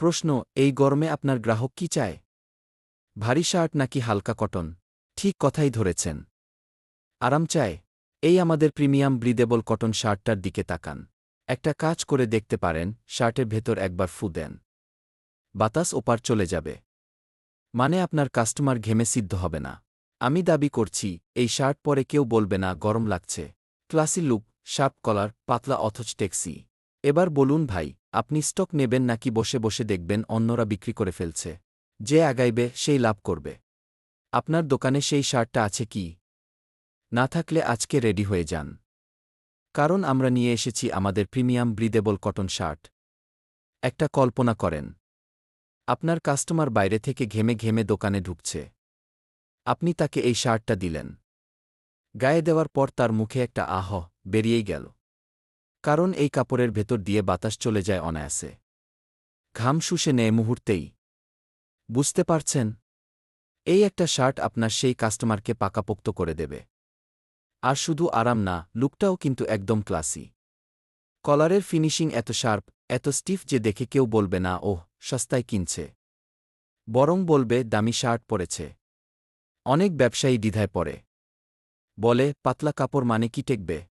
প্রশ্ন, এই গরমে আপনার গ্রাহক কি চায়? ভারী শার্ট নাকি হালকা কটন? ঠিক কথাই ধরেছেন। আরাম চায়। এই আমাদের প্রিমিয়াম ব্রিদেবল কটন শার্টটার দিকে তাকান। একটা কাজ করে দেখতে পারেন, শার্টের ভেতর একবার ফু দেন। বাতাস ওপার চলে যাবে। মানে আপনার কাস্টমার ঘেমে সিদ্ধ হবে না। আমি দাবি করছি, এই শার্ট পরে কেউ বলবে না গরম লাগছে। ক্লাসি লুক, শার্প কলার, পাতলা অথচ টেক্সি। এবার বলুন ভাই, আপনি স্টক নেবেন নাকি বসে বসে দেখবেন অন্যরা বিক্রি করে ফেলছে? যে আগাইবে সেই লাভ করবে। আপনার দোকানে সেই শার্টটা আছে কি? না থাকলে আজকে রেডি হয়ে যান। কারণ আমরা নিয়ে এসেছি আমাদের প্রিমিয়াম ব্রিদেবল কটন শার্ট। একটা কল্পনা করেন, আপনার কাস্টমার বাইরে থেকে ঘেমে ঘেমে দোকানে ঢুকছে। আপনি তাকে এই শার্টটা দিলেন। গায়ে দেওয়ার পর তার মুখে একটা আহ বেরিয়েই গেল। কারণ এই কাপড়ের ভেতর দিয়ে বাতাস চলে যায় অনায়াসে। ঘাম শুষে নেয় মুহূর্তেই। বুঝতে পারছেন? এই একটা শার্ট আপনার সেই কাস্টমারকে পাকাপোক্ত করে দেবে। আর শুধু আরাম না, লুকটাও কিন্তু একদম ক্লাসি। কলারের ফিনিশিং এত শার্প, এত স্টিফ যে দেখে কেউ বলবে না ওহ, সস্তায় কিনছে। বরং বলবে দামি শার্ট পরেছে। অনেক ব্যবসায়ী দ্বিধায় পড়ে। বলে, পাতলা কাপড় মানে কি টেকবে?